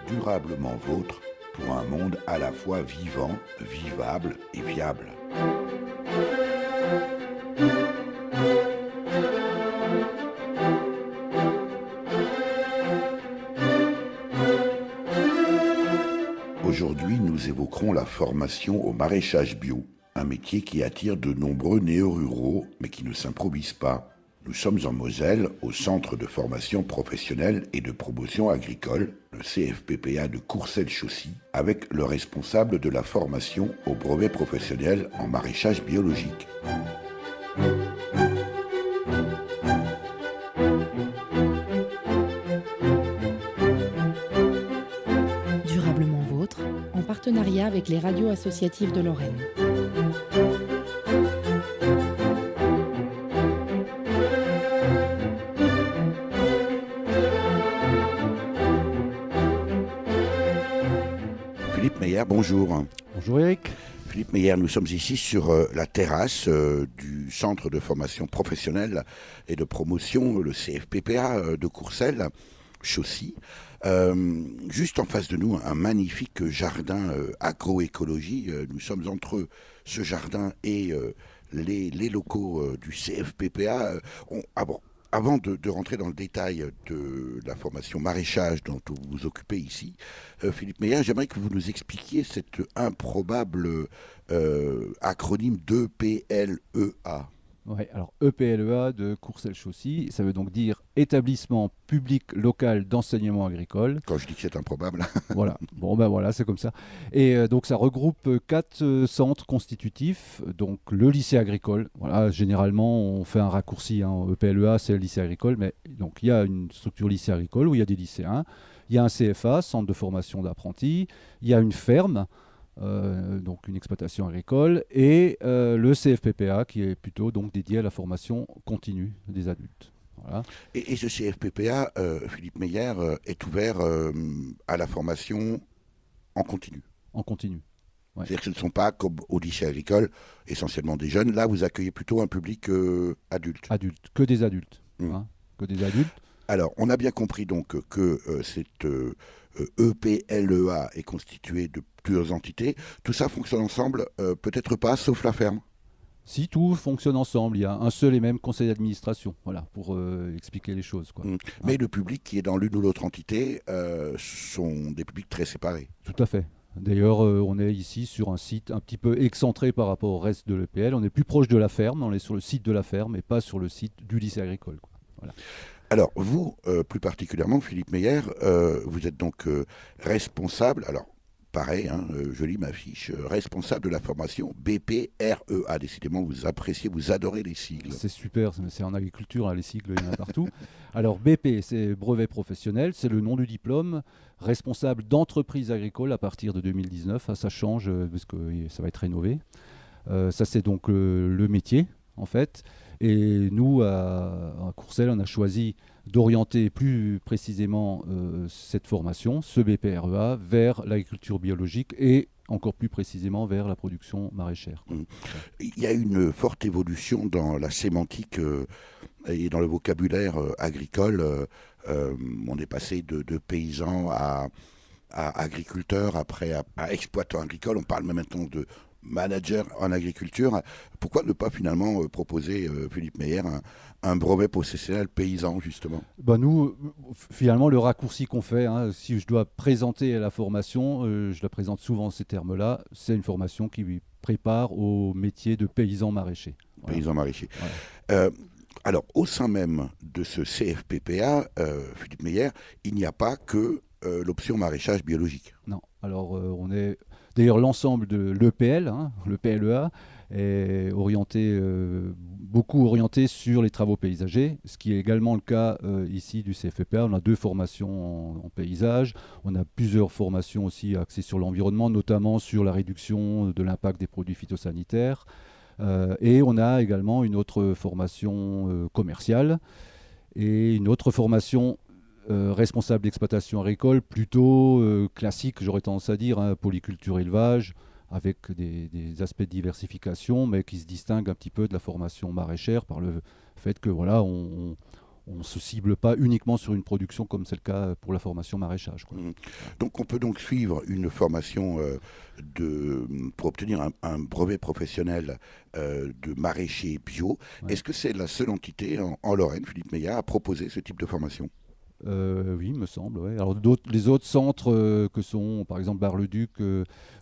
Durablement vôtre pour un monde à la fois vivant, vivable et viable. Aujourd'hui, nous évoquerons la formation au maraîchage bio, un métier qui attire de nombreux néo-ruraux, mais qui ne s'improvise pas. Nous sommes en Moselle, au Centre de formation professionnelle et de promotion agricole, le CFPPA de Courcelles-Chaussy, avec le responsable de la formation au brevet professionnel en maraîchage biologique. Durablement vôtre, en partenariat avec les radios associatives de Lorraine. Philippe Meyer, bonjour. Bonjour Eric. Philippe Meyer, nous sommes ici sur la terrasse du Centre de formation professionnelle et de promotion, le CFPPA de Courcelles-Chaussy. Juste en face de nous, un magnifique jardin agroécologie. Nous sommes entre ce jardin et les locaux du CFPPA. Avant de rentrer dans le détail de la formation maraîchage dont vous vous occupez ici, Philippe Meyer, j'aimerais que vous nous expliquiez cet improbable acronyme d'EPLEA. Ouais, alors EPLEA de Courcelles-Chaussy, ça veut donc dire Établissement public local d'enseignement agricole. Quand je dis que c'est improbable. Voilà, bon ben voilà, c'est comme ça. Et donc ça regroupe 4 centres constitutifs, donc le lycée agricole. Voilà, généralement on fait un raccourci, hein, EPLEA c'est le lycée agricole, mais donc il y a une structure lycée agricole où il y a des lycéens. Il y a un CFA, centre de formation d'apprentis. Il y a une ferme. Donc une exploitation agricole, et le CFPPA qui est plutôt donc dédié à la formation continue des adultes. Voilà. Et ce CFPPA, Philippe Meyer, est ouvert à la formation en continu. En continu. Ouais. C'est-à-dire que ce ne sont pas, comme au lycée agricole, essentiellement des jeunes. Là, vous accueillez plutôt un public adulte. Adultes, que des adultes. Hein, que des adultes. Alors, on a bien compris donc que cette EPLEA est constituée de plusieurs entités. Tout ça fonctionne ensemble, peut-être pas, sauf la ferme. Si tout fonctionne ensemble, il y a un seul et même conseil d'administration, voilà, pour expliquer les choses, quoi. Mais le public qui est dans l'une ou l'autre entité sont des publics très séparés. Tout à fait. D'ailleurs, on est ici sur un site un petit peu excentré par rapport au reste de l'EPL. On est plus proche de la ferme, on est sur le site de la ferme et pas sur le site du lycée agricole, quoi. Voilà. Alors, vous, plus particulièrement, Philippe Meyer, vous êtes donc responsable, alors pareil, hein, je lis ma fiche, responsable de la formation BPREA. Décidément, vous appréciez, vous adorez les sigles. C'est super, c'est en agriculture, hein, les sigles, il y en a partout. Alors, BP, c'est brevet professionnel, c'est le nom du diplôme, responsable d'entreprise agricole à partir de 2019. Ah, ça change parce que ça va être rénové. Ça, c'est donc le métier, en fait. Et nous, à Courcelles, on a choisi d'orienter plus précisément cette formation, ce BPREA, vers l'agriculture biologique et encore plus précisément vers la production maraîchère. Il y a une forte évolution dans la sémantique et dans le vocabulaire agricole. On est passé de paysans à agriculteurs, après à exploitants agricoles. On parle même maintenant de manager en agriculture. Pourquoi ne pas finalement proposer, Philippe Meyer, un brevet professionnel paysan, justement? Ben nous, finalement, le raccourci qu'on fait, hein, si je dois présenter la formation, je la présente souvent en ces termes-là, c'est une formation qui lui prépare au métier de paysan maraîcher. Voilà. Paysan maraîcher. Voilà. Alors, au sein même de ce CFPPA, Philippe Meyer, il n'y a pas que l'option maraîchage biologique. Non, alors on est... D'ailleurs, l'ensemble de l'EPL, hein, le PLEA, est orienté, beaucoup orienté sur les travaux paysagers, ce qui est également le cas ici du CFPPA. On a 2 formations en paysage, on a plusieurs formations aussi axées sur l'environnement, notamment sur la réduction de l'impact des produits phytosanitaires. Et on a également une autre formation commerciale et une autre formation responsable d'exploitation agricole, plutôt classique, j'aurais tendance à dire, hein, polyculture élevage, avec des aspects de diversification, mais qui se distingue un petit peu de la formation maraîchère par le fait que voilà, on on ne se cible pas uniquement sur une production comme c'est le cas pour la formation maraîchage, quoi. Donc on peut donc suivre une formation pour obtenir un brevet professionnel de maraîcher bio. Ouais. Est-ce que c'est la seule entité en Lorraine, Philippe Meillard, à proposer ce type de formation? Oui, il me semble. Ouais. Alors les autres centres que sont par exemple Bar-le-Duc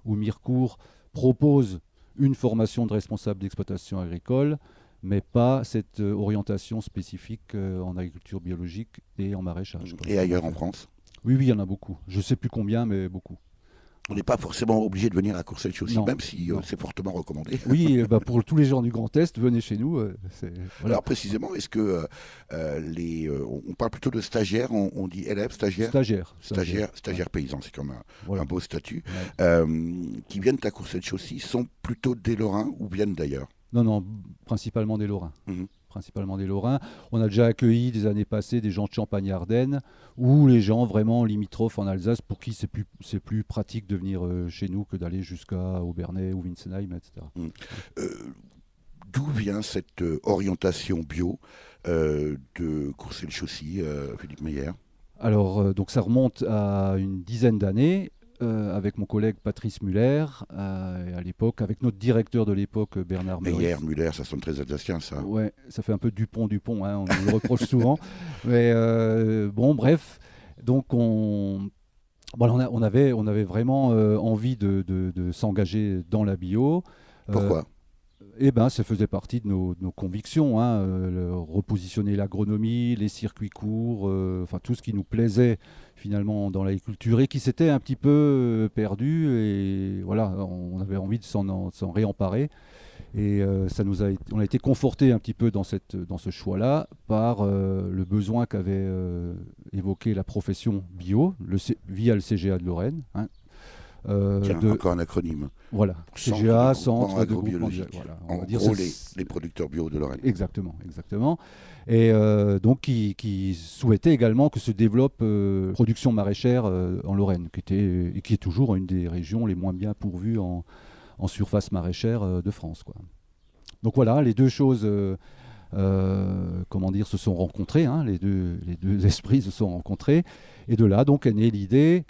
ou Mirecourt proposent une formation de responsable d'exploitation agricole, mais pas cette orientation spécifique en agriculture biologique et en maraîchage, quoi. Et ailleurs en France? Oui, il y en a beaucoup. Je ne sais plus combien, mais beaucoup. On n'est pas forcément obligé de venir à Courcelles-Chaussy, Non, même si non. c'est fortement recommandé. Oui, pour tous les gens du Grand Est, venez chez nous. Voilà. Alors précisément, est-ce que on parle plutôt de stagiaires, on dit élèves, stagiaires? Stagiaires paysans, c'est comme Voilà. un beau statut. Ouais. Qui viennent à Courcelles-Chaussy sont plutôt des Lorrains ou viennent d'ailleurs? Non, principalement des Lorrains. Mhm. Principalement des Lorrains. On a déjà accueilli des années passées des gens de Champagne-Ardenne ou les gens vraiment limitrophes en Alsace pour qui c'est plus pratique de venir chez nous que d'aller jusqu'à Aubernais ou Winsenheim, etc. D'où vient cette orientation bio de Courcelles-Chaussy, Philippe Meillard? Alors, donc ça remonte à une dizaine d'années. Avec mon collègue Patrice Muller, et à l'époque, avec notre directeur de l'époque, Bernard Meurice. Meillard, Muller, ça sonne très alsacien, ça. Ouais, ça fait un peu Dupont, hein, on nous le reproche souvent. Mais bon, bref, donc on avait vraiment envie de s'engager dans la bio. Pourquoi? Eh ben, ça faisait partie de nos convictions, hein, repositionner l'agronomie, les circuits courts, enfin tout ce qui nous plaisait finalement dans l'agriculture et qui s'était un petit peu perdu. Et voilà, on avait envie de s'en réemparer. Et on a été conforté un petit peu dans ce choix-là par le besoin qu'avait évoqué la profession bio via le CGA de Lorraine. Hein. Tiens, encore un acronyme. Voilà, CGA, Centre de groupement agrobiologique. on En va dire gros, les producteurs bio de Lorraine. Exactement. Et donc qui souhaitait également que se développe production maraîchère en Lorraine, qui est toujours une des régions les moins bien pourvues en surface maraîchère de France, quoi. Donc voilà, les deux choses se sont rencontrées, hein, les deux esprits se sont rencontrés, et de là donc est née l'idée,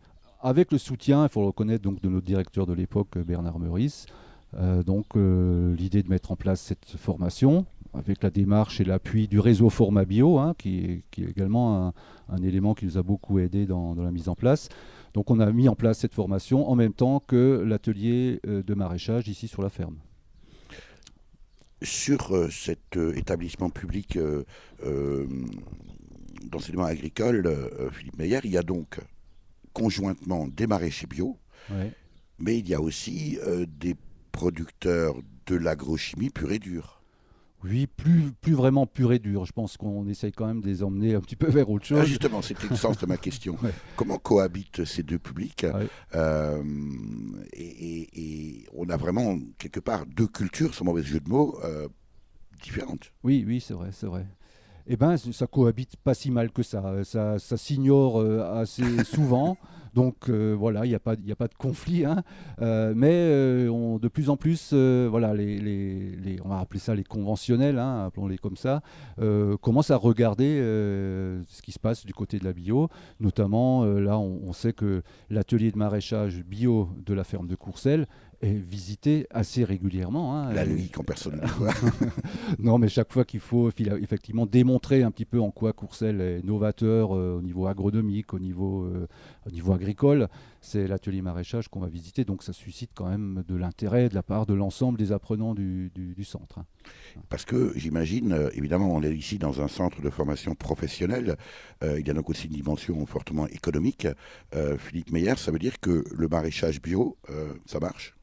avec le soutien, il faut le reconnaître, donc, de notre directeur de l'époque, Bernard Meurice, l'idée de mettre en place cette formation, avec la démarche et l'appui du réseau Format Bio, hein, qui est également un élément qui nous a beaucoup aidé dans la mise en place. Donc on a mis en place cette formation en même temps que l'atelier de maraîchage ici sur la ferme. Sur cet établissement public d'enseignement agricole, Philippe Meillard, il y a donc conjointement des maraîchers bio, Ouais. mais il y a aussi des producteurs de l'agrochimie pure et dure. Oui, plus vraiment pur et dur. Je pense qu'on essaye quand même de les emmener un petit peu vers autre chose. Justement, c'était le sens de ma question. Ouais. Comment cohabitent ces deux publics? Ouais. Et on a vraiment, quelque part, deux cultures, sans mauvais jeu de mots, différentes. Oui, c'est vrai. Eh bien, ça cohabite pas si mal que ça. Ça s'ignore assez souvent. Donc voilà, il n'y a pas de conflit, hein. Mais de plus en plus, voilà, on va appeler ça les conventionnels, hein, appelons-les comme ça, commencent à regarder ce qui se passe du côté de la bio. Notamment, là, on sait que l'atelier de maraîchage bio de la ferme de Courcelles est visité assez régulièrement, hein. La nuit, quand personne ne le voit. Non, mais chaque fois qu'il faut effectivement démontrer un petit peu en quoi Courcelles est novateur au niveau agronomique, au niveau agricole, c'est l'atelier maraîchage qu'on va visiter. Donc ça suscite quand même de l'intérêt de la part de l'ensemble des apprenants du centre, hein. Parce que j'imagine, évidemment, on est ici dans un centre de formation professionnelle. Il y a donc aussi une dimension fortement économique. Philippe Meillard, ça veut dire que le maraîchage bio, ça marche?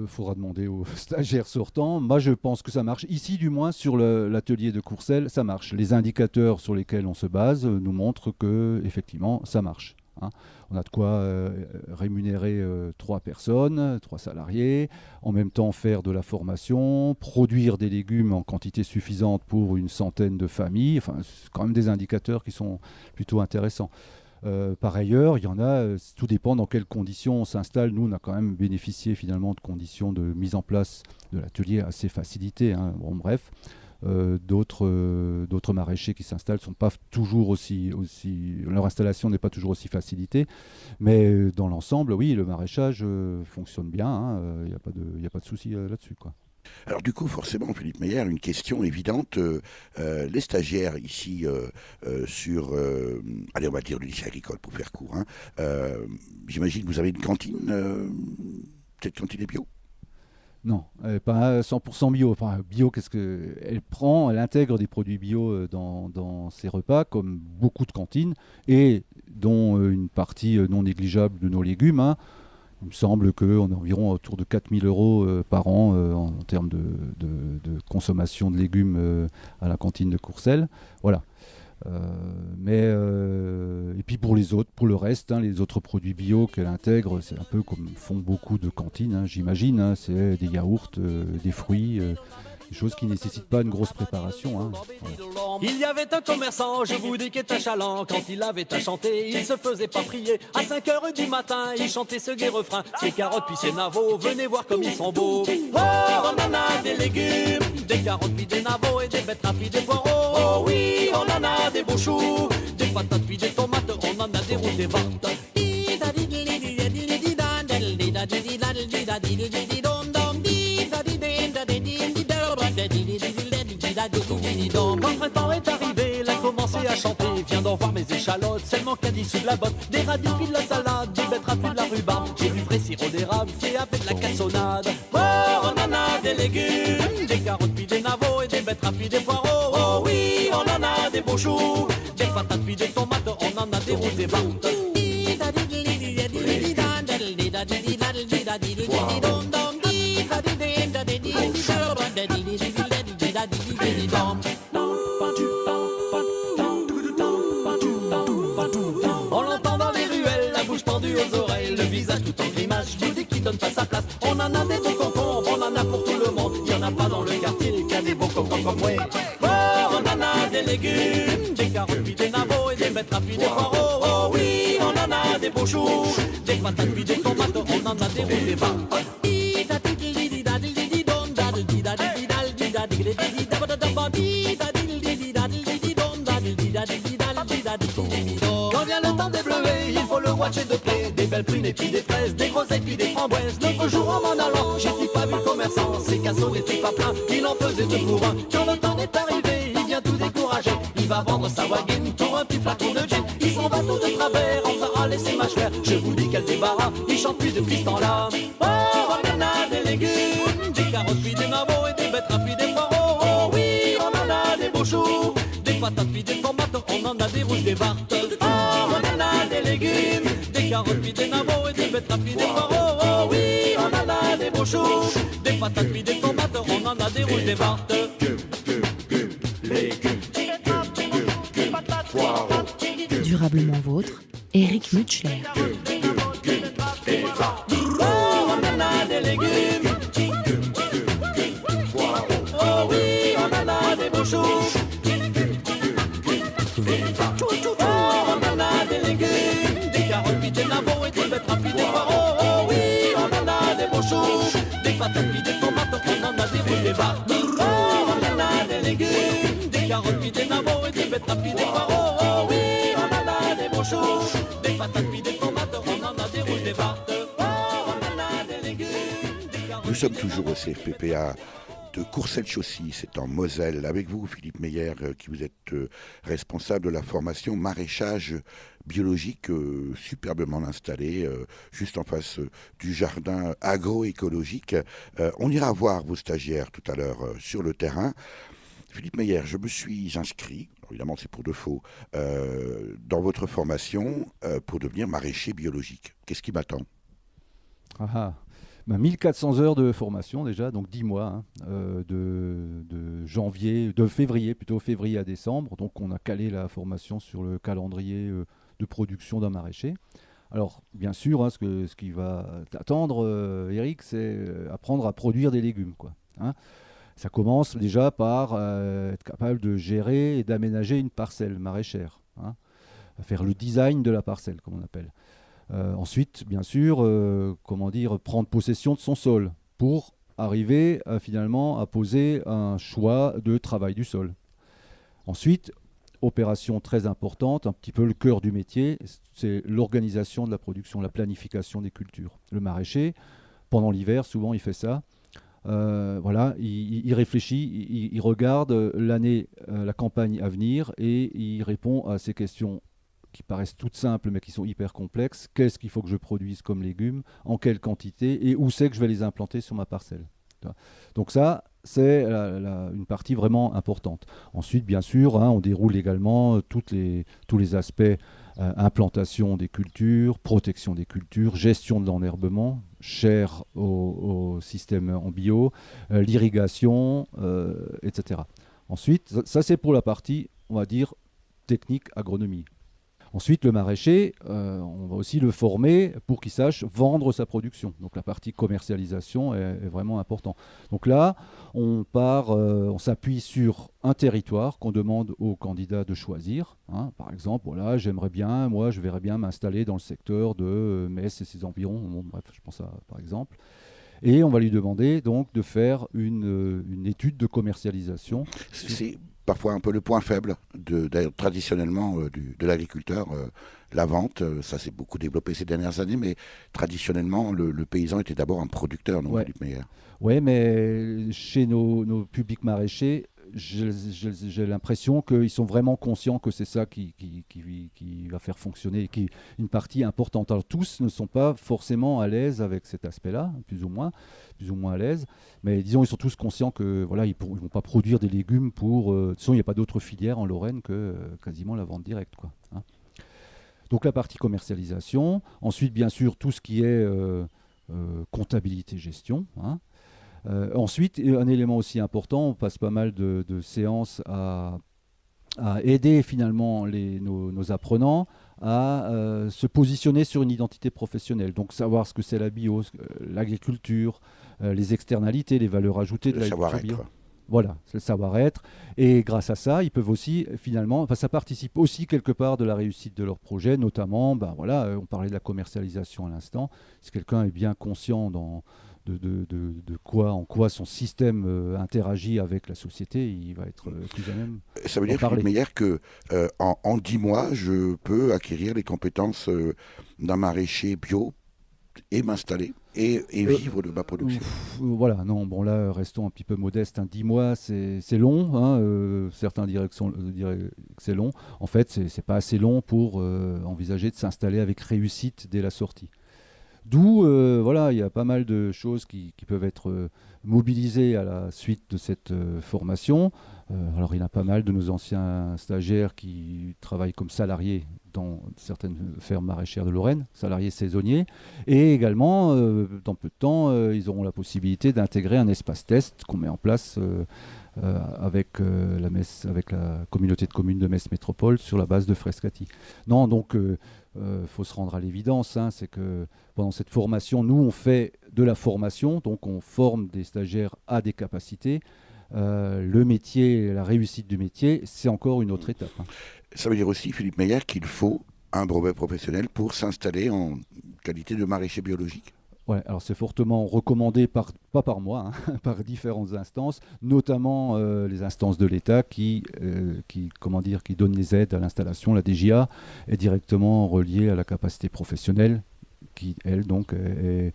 Faudra demander aux stagiaires sortants. Moi, je pense que ça marche. Ici, du moins, sur l'atelier de Courcelles, ça marche. Les indicateurs sur lesquels on se base nous montrent que, effectivement, ça marche, hein. On a de quoi rémunérer 3 personnes, 3 salariés, en même temps faire de la formation, produire des légumes en quantité suffisante pour une centaine de familles. Enfin, c'est quand même des indicateurs qui sont plutôt intéressants. Par ailleurs, il y en a, tout dépend dans quelles conditions on s'installe. Nous, on a quand même bénéficié finalement de conditions de mise en place de l'atelier assez facilitées, hein. Bon, bref. D'autres maraîchers qui s'installent sont pas toujours aussi, leur installation n'est pas toujours aussi facilitée, mais dans l'ensemble, oui, le maraîchage fonctionne bien. Il n'y a pas de souci là-dessus, quoi. Alors du coup, forcément, Philippe Meyer, une question évidente. Les stagiaires ici allez, on va dire le lycée agricole pour faire court, hein, j'imagine que vous avez une cantine, cette cantine est bio? Non, pas 100% bio. Enfin, bio, elle intègre des produits bio dans ses repas, comme beaucoup de cantines, et dont une partie non négligeable de nos légumes, hein. Il me semble qu'on est environ autour de 4 000 € par an en termes de consommation de légumes à la cantine de Courcelles. Voilà. Et puis pour le reste, hein, les autres produits bio qu'elle intègre, c'est un peu comme font beaucoup de cantines, hein, j'imagine. Hein, c'est des yaourts, des fruits, des choses qui ne nécessitent pas une grosse préparation. Hein. Voilà. Il y avait un commerçant, je vous dis, qui était chalant. Quand il avait à chanter, il se faisait pas prier. À 5h du matin, il chantait ce gai refrain. Ses carottes puis ses navots, venez voir comme ils sont beaux. Oh, on en a des légumes, des carottes puis des navots, et des betteraves puis des poireaux. Oh oui, on en a des beaux choux, des patates puis des tomates, on en a des roux, des vartes. Quand le printemps est arrivé, il a commencé à chanter. Viens d'en voir mes échalotes, seulement qu'il y a dit sous de la botte. Des radis puis de la salade, des betteraves puis de la rhubarbe. J'ai du vrai sirop d'érable, fait avec de la cassonade. Oh, on en a des légumes, des carottes puis des navots, et des betteraves puis des poireaux. Oh oui, on en a des beaux choux, des patates puis des tomates, on en a des roux, des vartes. On l'entend dans les ruelles, la bouche tendue aux oreilles, le visage tout en grimace, je vous dis qu'il donne pas sa place. On en a des beaux concombres, on en a pour tout le monde. Il y en a pas dans le quartier, qu'il y a des beaux concombres comme moi. Oh, on en a des légumes, des carottes puis des navots, et des betteraves puis des poireaux. Oh oui, on en a des beaux choux, des patates puis des tomates, on en a des roux, des vartes. Quand vient le temps des bleuets, il faut le watcher de près. Des belles prunes et puis des fraises, des groseilles puis des framboises. L'autre jour en m'en allant, j'ai pas vu le commerçant. Ses casseaux n'étaient pas pleins, il en faisait deux pour un. Quand le temps est arrivé, il vient tout décourager. Il va vendre sa wagon pour un petit flacon de gin. Il s'en va tout de travers, on fera laisser mâchoire. Je vous dis quel débarras, il chante plus depuis ce temps-là. Oh, on en a des légumes, des carottes puis des navots, et des betteraves puis des poireaux. Oh oui, on en a des beaux choux, des patates puis des tomates, on en a des rouges, des vartes. Oh, on en a des légumes, des carottes puis des navots, et des betteraves puis des poireaux. Oh oui, on en a des beaux choux, des patates puis des tomates, on en a des rouges, des vartes. Durablement vôtre, Eric Mutschler. Oh, on en a des légumes. Oh oui, on en a des beaux choux. Oh, on en a des légumes, des carottes puis des navots, et des betteraves puis des poireaux. Oh oui, on en a des beaux choux, des patates puis des tomates, on en a des roux, des vartes. Oh, on en a des légumes, des carottes puis des navots, et des betteraves puis des poireaux. Oh oui, on en a des beaux choux, des patates puis des tomates, on en a des roux, des vartes. Oh, on en a des légumes, des carottes. Nous sommes toujours au CFPPA de Courcelles-Chaussy, c'est en Moselle. Avec vous, Philippe Meyer, qui vous êtes responsable de la formation maraîchage biologique superbement installée, juste en face du jardin agroécologique. On ira voir vos stagiaires tout à l'heure sur le terrain. Philippe Meyer, je me suis inscrit, évidemment c'est pour de faux, dans votre formation pour devenir maraîcher biologique. Qu'est-ce qui m'attend ? 1400 heures de formation déjà, donc 10 mois, hein, de février à décembre. Donc on a calé la formation sur le calendrier de production d'un maraîcher. Alors bien sûr, hein, ce qui va t'attendre, Eric, c'est apprendre à produire des légumes, quoi, hein. Ça commence déjà par être capable de gérer et d'aménager une parcelle maraîchère, hein, faire le design de la parcelle, comme on appelle. Ensuite, bien sûr, prendre possession de son sol pour arriver finalement à poser un choix de travail du sol. Ensuite, opération très importante, un petit peu le cœur du métier, c'est l'organisation de la production, la planification des cultures. Le maraîcher, pendant l'hiver, souvent il fait ça. Voilà, il réfléchit, il regarde l'année, la campagne à venir et il répond à ces questions qui paraissent toutes simples mais qui sont hyper complexes. Qu'est-ce qu'il faut que je produise comme légumes, en quelle quantité et où c'est que je vais les implanter sur ma parcelle. Donc ça, c'est une partie vraiment importante. Ensuite, bien sûr, on déroule également tous les aspects implantation des cultures, protection des cultures, gestion de l'enherbement, cher au système en bio, l'irrigation, etc. Ensuite, ça c'est pour la partie, on va dire, technique agronomie. Ensuite, le maraîcher, on va aussi le former pour qu'il sache vendre sa production. Donc la partie commercialisation est vraiment importante. Donc là, on s'appuie sur un territoire qu'on demande aux candidats de choisir. Par exemple, voilà, je verrais bien m'installer dans le secteur de Metz et ses environs. Bon, bref, je pense à par exemple. Et on va lui demander donc de faire une étude de commercialisation. C'est parfois un peu le point faible traditionnellement de l'agriculteur. La vente, ça s'est beaucoup développé ces dernières années, mais traditionnellement, le paysan était d'abord un producteur, non, Philippe Meyer? Oui, mais chez nos publics maraîchers, j'ai l'impression qu'ils sont vraiment conscients que c'est ça qui va faire fonctionner et qui est une partie importante. Alors tous ne sont pas forcément à l'aise avec cet aspect-là, plus ou moins à l'aise, mais disons ils sont tous conscients que voilà, ils ne vont pas produire des légumes pour... de toute façon, il n'y a pas d'autre filière en Lorraine que quasiment la vente directe, quoi. Donc la partie commercialisation, ensuite bien sûr tout ce qui est comptabilité-gestion. Ensuite, un élément aussi important, on passe pas mal de séances à aider finalement nos apprenants à se positionner sur une identité professionnelle. Donc savoir ce que c'est la bio, l'agriculture, les externalités, les valeurs ajoutées de l'agriculture bio. Voilà, c'est le savoir-être. Et grâce à ça, ils peuvent aussi, finalement, ça participe aussi quelque part de la réussite de leur projet, notamment, on parlait de la commercialisation à l'instant. Si quelqu'un est bien conscient en quoi son système interagit avec la société, il va être plus à même. Ça veut dire, Philippe Meyer, que en 10 mois, je peux acquérir les compétences d'un maraîcher bio et m'installer et vivre de ma production. Voilà, non, bon là, restons un petit peu modestes. 10 mois, c'est long. Certains diraient que c'est long. En fait, c'est pas assez long pour envisager de s'installer avec réussite dès la sortie. D'où, il y a pas mal de choses qui peuvent être mobilisées à la suite de cette formation. Alors, il y en a pas mal de nos anciens stagiaires qui travaillent comme salariés dans certaines fermes maraîchères de Lorraine, salariés saisonniers. Et également, dans peu de temps, ils auront la possibilité d'intégrer un espace test qu'on met en place avec la communauté de communes de Metz Métropole sur la base de Frescati. Non, donc... faut se rendre à l'évidence, c'est que pendant cette formation, nous on fait de la formation, donc on forme des stagiaires à des capacités. Le métier, la réussite du métier, c'est encore une autre étape. Ça veut dire aussi, Philippe Meyer, qu'il faut un brevet professionnel pour s'installer en qualité de maraîcher biologique. Ouais, alors c'est fortement recommandé, pas par moi, par différentes instances, notamment les instances de l'État qui donnent les aides à l'installation. La DGA est directement reliée à la capacité professionnelle qui, elle, donc, est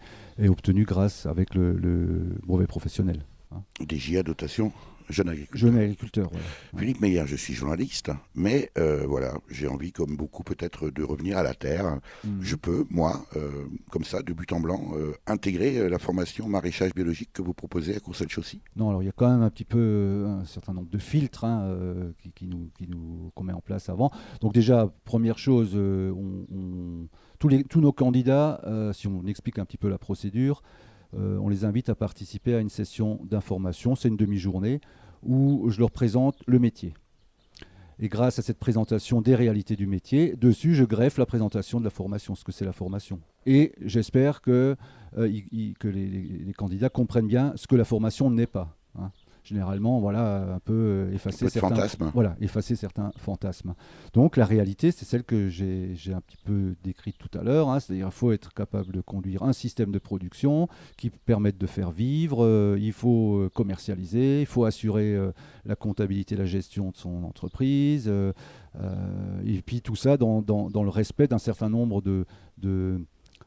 obtenue grâce avec le brevet professionnel. DGA, dotation jeune agriculteur. Jeune agriculteur, voilà. Philippe Meyer, je suis journaliste, mais j'ai envie, comme beaucoup peut-être, de revenir à la terre. Je peux, moi, comme ça, de but en blanc, intégrer la formation maraîchage biologique que vous proposez à Courcelles-Chaussy? Non, alors il y a quand même un certain nombre de filtres qu'on met en place avant. Donc déjà, première chose, tous nos candidats, si on explique un petit peu la procédure, on les invite à participer à une session d'information, c'est une demi-journée, où je leur présente le métier. Et grâce à cette présentation des réalités du métier, dessus, je greffe la présentation de la formation, ce que c'est la formation. Et j'espère que les candidats comprennent bien ce que la formation n'est pas. généralement, voilà, un peu effacer fantasmes. certains fantasmes. Donc la réalité, c'est celle que j'ai un petit peu décrite tout à l'heure, hein, c'est-à-dire qu'il faut être capable de conduire un système de production qui permette de faire vivre, il faut commercialiser, il faut assurer la comptabilité, la gestion de son entreprise, et puis tout ça dans le respect d'un certain nombre de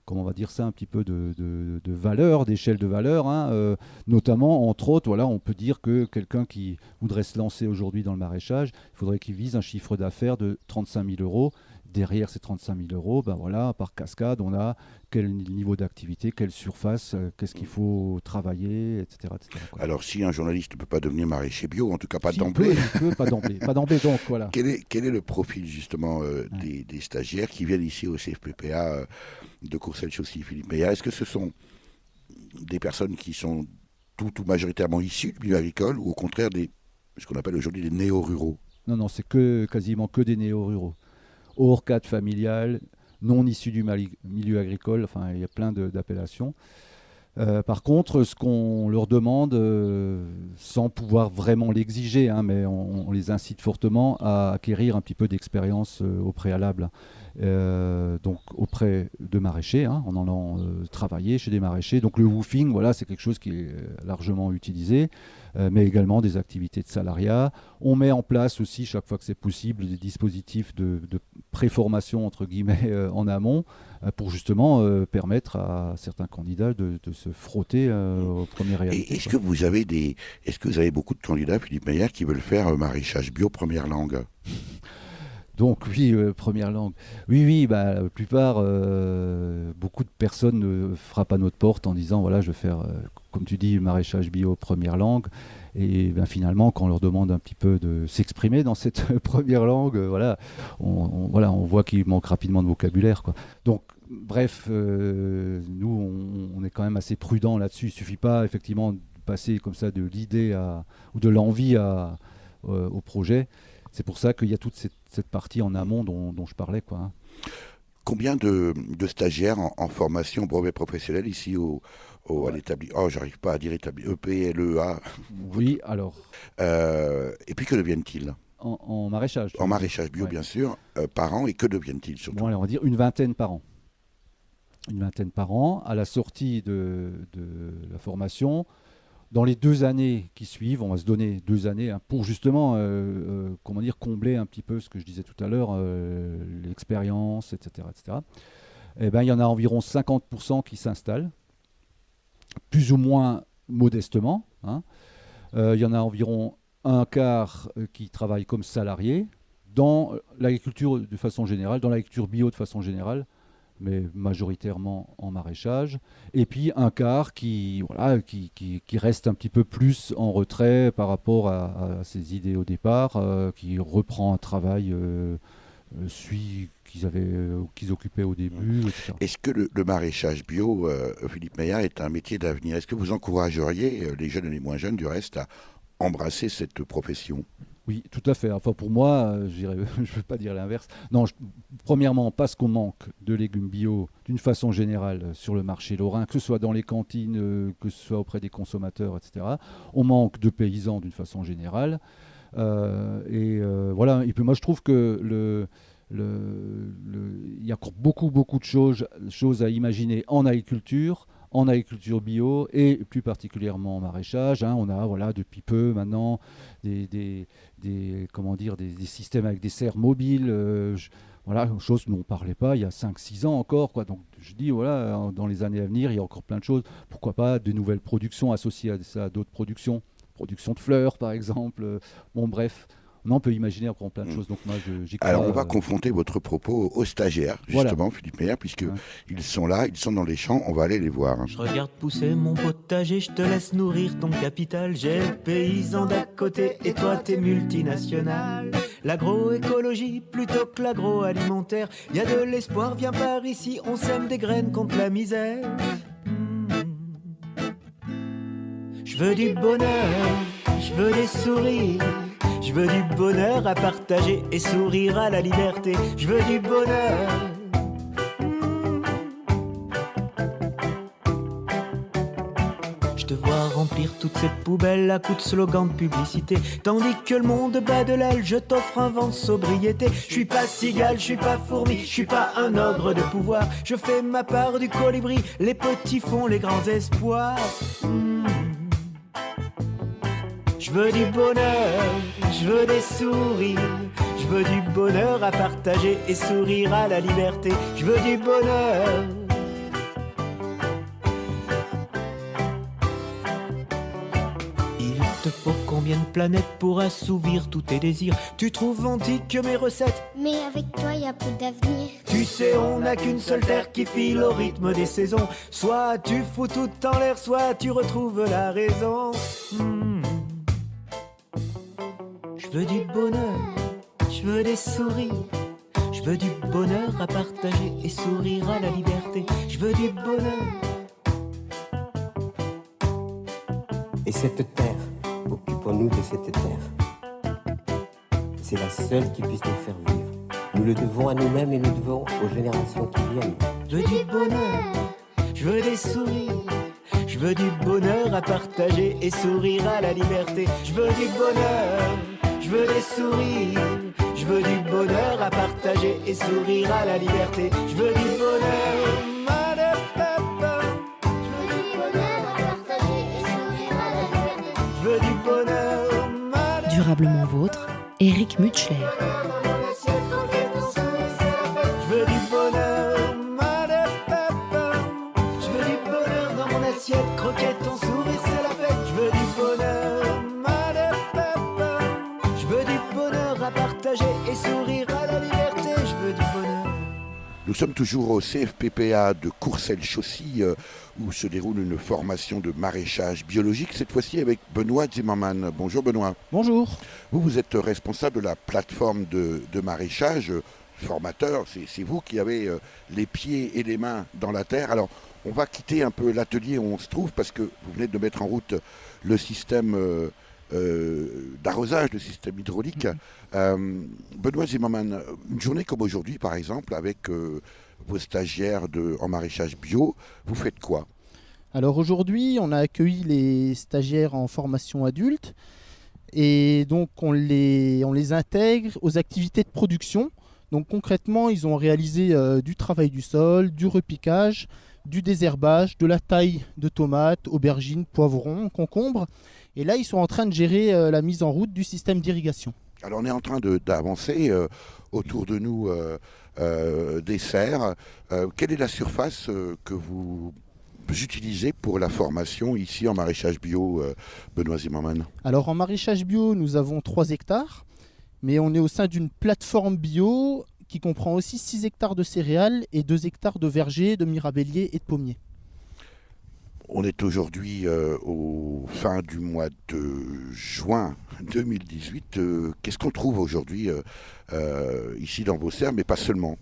comment on va dire ça, un petit peu de valeurs, d'échelle de valeurs, hein, notamment, entre autres, voilà, on peut dire que quelqu'un qui voudrait se lancer aujourd'hui dans le maraîchage, il faudrait qu'il vise un chiffre d'affaires de 35 000 euros. Derrière ces 35 000 euros, ben voilà, par cascade, on a quel niveau d'activité, quelle surface, qu'est-ce qu'il faut travailler, etc. Quoi. Alors, si un journaliste ne peut pas devenir maraîcher bio, en tout cas pas d'emblée. Pas d'emblée, donc voilà. Quel est le profil justement des stagiaires qui viennent ici au CFPPA de Courcelles-Chaussy, Philippe Meillat? Est-ce que ce sont des personnes qui sont tout majoritairement issues du milieu agricole ou au contraire ce qu'on appelle aujourd'hui des néo-ruraux? Non, c'est quasiment que des néo-ruraux. Hors cadre familial, non issus du milieu agricole, enfin il y a plein d'appellations. Par contre, ce qu'on leur demande, sans pouvoir vraiment l'exiger, hein, mais on les incite fortement à acquérir un petit peu d'expérience au préalable. Donc auprès de maraîchers, hein, en allant travailler chez des maraîchers. Donc le woofing, voilà, c'est quelque chose qui est largement utilisé, mais également des activités de salariat. On met en place aussi, chaque fois que c'est possible, des dispositifs de préformation, entre guillemets, en amont, pour justement permettre à certains candidats de se frotter aux premières réalités. Et est-ce que vous avez beaucoup de candidats, Philippe Meillat, qui veulent faire maraîchage bio première langue? Donc oui, première langue. Oui, bah, la plupart, beaucoup de personnes frappent à notre porte en disant, voilà, je vais faire, comme tu dis, maraîchage bio première langue. Et ben, finalement, quand on leur demande un petit peu de s'exprimer dans cette première langue, voilà, on voit qu'il manque rapidement de vocabulaire, quoi. Donc, bref, nous, on est quand même assez prudent là-dessus. Il ne suffit pas, effectivement, de passer comme ça de l'idée ou de l'envie au projet. C'est pour ça qu'il y a toute cette partie en amont dont je parlais, quoi, hein. Combien de stagiaires en formation brevet professionnel ici à l'établissement? Oh, j'arrive pas à dire EPLEA. Oui, alors. Et puis que deviennent-ils en maraîchage? En maraîchage bio, bien sûr, par an. Et que deviennent-ils surtout? Bon, allez, on va dire une vingtaine par an. Une vingtaine par an. À la sortie de la formation, dans les 2 années qui suivent, on va se donner 2 années, hein, pour justement combler un petit peu ce que je disais tout à l'heure, l'expérience, etc. Et ben, il y en a environ 50% qui s'installent, plus ou moins modestement, hein. Il y en a environ un quart qui travaillent comme salariés dans l'agriculture de façon générale, dans l'agriculture bio de façon générale, mais majoritairement en maraîchage, et puis un quart qui reste un petit peu plus en retrait par rapport à ses idées au départ, qui reprend un travail qu'ils occupaient au début, etc. Est-ce que le maraîchage bio, Philippe Meillat, est un métier d'avenir? Est-ce que vous encourageriez les jeunes et les moins jeunes, du reste, à embrasser cette profession? Oui, tout à fait. Enfin, pour moi, je ne veux pas dire l'inverse. Non, premièrement, parce qu'on manque de légumes bio d'une façon générale sur le marché lorrain, que ce soit dans les cantines, que ce soit auprès des consommateurs, etc. On manque de paysans d'une façon générale. Voilà. Et puis moi, je trouve que il y a encore beaucoup de choses à imaginer en agriculture bio et plus particulièrement en maraîchage, hein. On a depuis peu maintenant des systèmes avec des serres mobiles, chose dont on ne parlait pas il y a 5-6 ans encore, quoi. Donc je dis, voilà, dans les années à venir, il y a encore plein de choses. Pourquoi pas de nouvelles productions associées à ça, d'autres productions de fleurs par exemple. Bon, bref. On peut imaginer encore plein de choses. Donc moi, j'y crois. Alors, on va confronter votre propos aux stagiaires, justement, voilà. Philippe Meillat, puisqu'ils sont là, ils sont dans les champs, on va aller les voir. Je regarde pousser mon potager, je te laisse nourrir ton capital. J'ai le paysan d'à côté et toi, t'es multinational. L'agroécologie plutôt que l'agroalimentaire. Y a de l'espoir, viens par ici, on sème des graines contre la misère. Je veux du bonheur, je veux des sourires. Je veux du bonheur à partager et sourire à la liberté. Je veux du bonheur. Je te vois remplir remplir toutes ces poubelles à coups de slogans de publicité. Tandis que le monde bat de l'aile, je t'offre un vent de sobriété. Je suis pas cigale, je suis pas fourmi, je suis pas un ogre de pouvoir. Je fais ma part du colibri, les petits font les grands espoirs. Je veux du bonheur, je veux des sourires. Je veux du bonheur à partager et sourire à la liberté. Je veux du bonheur. Il te faut combien de planètes pour assouvir tous tes désirs? Tu trouves antique mes recettes, mais avec toi y a peu d'avenir. Tu sais on n'a qu'une seule terre qui file au rythme des saisons. Soit tu fous tout en l'air, soit tu retrouves la raison. Je veux du bonheur, je veux des sourires. Je veux du bonheur à partager et sourire à la liberté. Je veux du bonheur. Et cette terre, occupons-nous de cette terre. C'est la seule qui puisse nous faire vivre. Nous le devons à nous-mêmes et nous devons aux générations qui viennent. Je veux du bonheur, je veux des sourires. Je veux du bonheur à partager et sourire à la liberté. Je veux du bonheur, je veux des sourires. Je veux du bonheur à partager et sourire à la liberté. Je veux du bonheur. Je veux du bonheur. Durablement vôtre, Éric Mutschler. Je veux du bonheur. Je veux du bonheur dans mon assiette. Croquette, ton sourire, c'est la fête. Je veux du bonheur. Je veux du bonheur à partager et sourire à la liberté. Je veux du bonheur. Nous sommes toujours au CFPPA de Courcelles-Chaussy où se déroule une formation de maraîchage biologique, cette fois-ci avec Benoît Zimmermann. Bonjour Benoît. Bonjour. Vous êtes responsable de la plateforme de maraîchage, formateur, c'est vous qui avez les pieds et les mains dans la terre. Alors on va quitter un peu l'atelier où on se trouve parce que vous venez de mettre en route le système d'arrosage, le système hydraulique. Benoît Zimmermann, une journée comme aujourd'hui par exemple avec vos stagiaires en maraîchage bio, vous faites quoi? Alors aujourd'hui, on a accueilli les stagiaires en formation adulte et donc on les intègre aux activités de production. Donc concrètement, ils ont réalisé du travail du sol, du repiquage, du désherbage, de la taille de tomates, aubergines, poivrons, concombres. Et là, ils sont en train de gérer la mise en route du système d'irrigation. Alors on est en train d'avancer autour de nous des serres. Quelle est la surface que vous utilisez pour la formation ici en maraîchage bio, Benoît Zimmermann? Alors en maraîchage bio, nous avons 3 hectares, mais on est au sein d'une plateforme bio qui comprend aussi 6 hectares de céréales et 2 hectares de vergers, de mirabelliers et de pommiers. On est aujourd'hui au fin du mois de juin 2018. Qu'est-ce qu'on trouve aujourd'hui ici dans vos serres, mais pas seulement?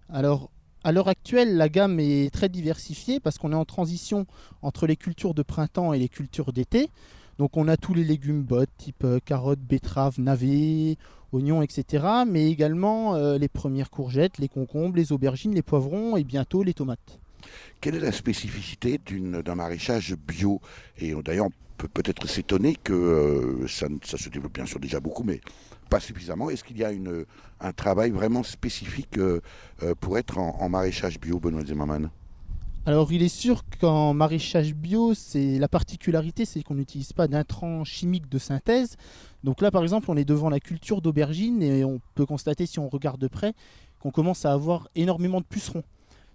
Alors, à l'heure actuelle, la gamme est très diversifiée parce qu'on est en transition entre les cultures de printemps et les cultures d'été. Donc on a tous les légumes bottes, type carottes, betteraves, navets, oignons, etc. Mais également les premières courgettes, les concombres, les aubergines, les poivrons et bientôt les tomates. Quelle est la spécificité d'un maraîchage bio? Et d'ailleurs, on peut peut-être s'étonner que ça se développe bien sûr déjà beaucoup, mais pas suffisamment. Est-ce qu'il y a un travail vraiment spécifique pour être en maraîchage bio, Benoît Zimmermann? Alors il est sûr qu'en maraîchage bio, la particularité, c'est qu'on n'utilise pas d'intrants chimiques de synthèse. Donc là par exemple, on est devant la culture d'aubergines et on peut constater, si on regarde de près, qu'on commence à avoir énormément de pucerons.